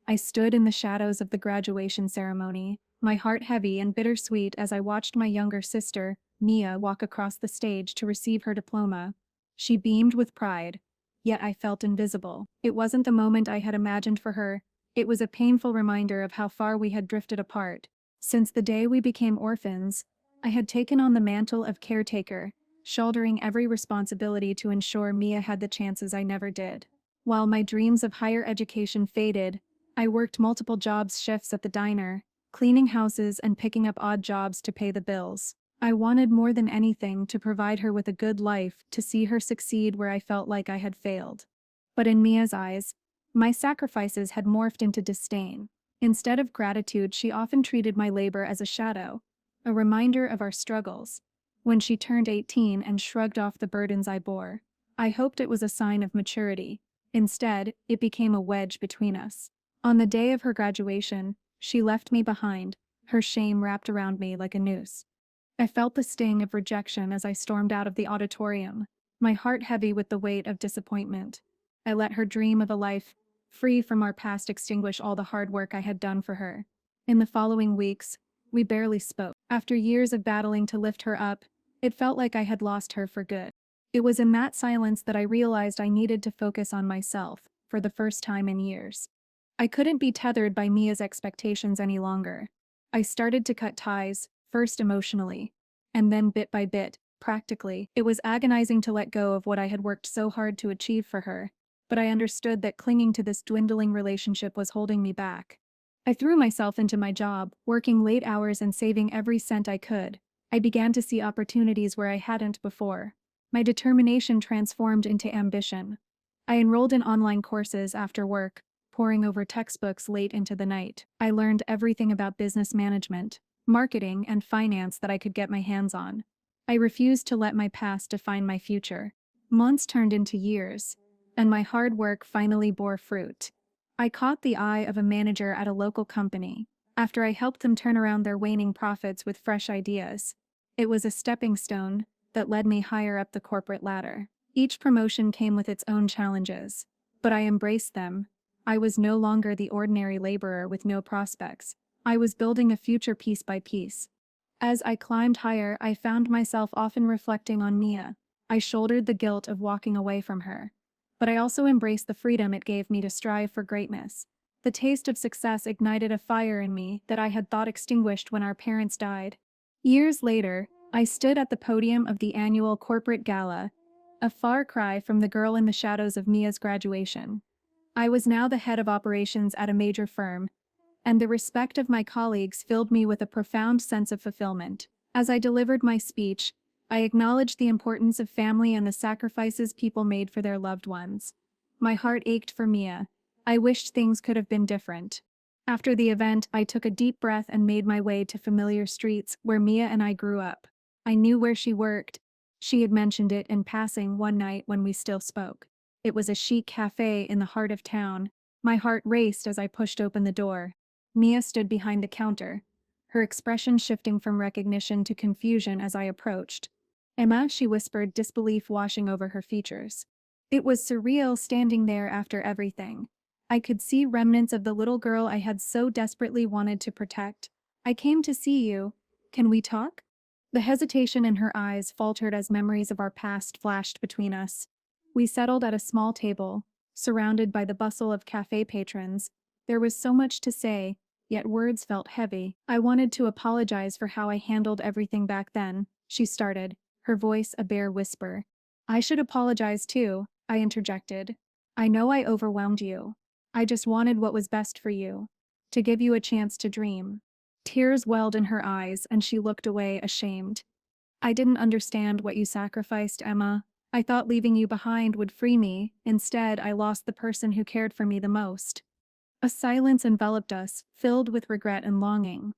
I stood in the shadows of the graduation ceremony, my heart heavy and bittersweet as I watched my younger sister, Mia, walk across the stage to receive her diploma. She beamed with pride, yet I felt invisible. It wasn't the moment I had imagined for her, it was a painful reminder of how far we had drifted apart. Since the day we became orphans, I had taken on the mantle of caretaker, shouldering every responsibility to ensure Mia had the chances I never did. While my dreams of higher education faded, I worked multiple jobs shifts at the diner, cleaning houses and picking up odd jobs to pay the bills. I wanted more than anything to provide her with a good life, to see her succeed where I felt like I had failed. But in Mia's eyes, my sacrifices had morphed into disdain. Instead of gratitude, she often treated my labor as a shadow, a reminder of our struggles. When she turned 18 and shrugged off the burdens I bore, I hoped it was a sign of maturity. Instead, it became a wedge between us. On the day of her graduation, she left me behind, her shame wrapped around me like a noose. I felt the sting of rejection as I stormed out of the auditorium, my heart heavy with the weight of disappointment. I let her dream of a life free from our past extinguish all the hard work I had done for her. In the following weeks, we barely spoke. After years of battling to lift her up, it felt like I had lost her for good. It was in that silence that I realized I needed to focus on myself, for the first time in years. I couldn't be tethered by Mia's expectations any longer. I started to cut ties, first emotionally, and then bit by bit, practically. It was agonizing to let go of what I had worked so hard to achieve for her, but I understood that clinging to this dwindling relationship was holding me back. I threw myself into my job, working late hours and saving every cent I could. I began to see opportunities where I hadn't before. My determination transformed into ambition. I enrolled in online courses after work, poring over textbooks late into the night. I learned everything about business management, marketing, and finance that I could get my hands on. I refused to let my past define my future. Months turned into years, and my hard work finally bore fruit. I caught the eye of a manager at a local company, after I helped them turn around their waning profits with fresh ideas. It was a stepping stone that led me higher up the corporate ladder. Each promotion came with its own challenges, but I embraced them. I was no longer the ordinary laborer with no prospects. I was building a future piece by piece. As I climbed higher, I found myself often reflecting on Mia. I shouldered the guilt of walking away from her, but I also embraced the freedom it gave me to strive for greatness. The taste of success ignited a fire in me that I had thought extinguished when our parents died. Years later, I stood at the podium of the annual corporate gala, a far cry from the girl in the shadows of Mia's graduation. I was now the head of operations at a major firm, and the respect of my colleagues filled me with a profound sense of fulfillment. As I delivered my speech, I acknowledged the importance of family and the sacrifices people made for their loved ones. My heart ached for Mia. I wished things could have been different. After the event, I took a deep breath and made my way to familiar streets where Mia and I grew up. I knew where she worked. She had mentioned it in passing one night when we still spoke. It was a chic cafe in the heart of town. My heart raced as I pushed open the door. Mia stood behind the counter, her expression shifting from recognition to confusion as I approached. "Emma," she whispered, disbelief washing over her features. It was surreal standing there after everything. I could see remnants of the little girl I had so desperately wanted to protect. "I came to see you. Can we talk?" The hesitation in her eyes faltered as memories of our past flashed between us. We settled at a small table, surrounded by the bustle of cafe patrons. There was so much to say, yet words felt heavy. "I wanted to apologize for how I handled everything back then," she started, her voice a bare whisper. "I should apologize too," I interjected. "I know I overwhelmed you. I just wanted what was best for you, to give you a chance to dream." Tears welled in her eyes and she looked away, ashamed. "I didn't understand what you sacrificed, Emma. I thought leaving you behind would free me. Instead, I lost the person who cared for me the most." A silence enveloped us, filled with regret and longing.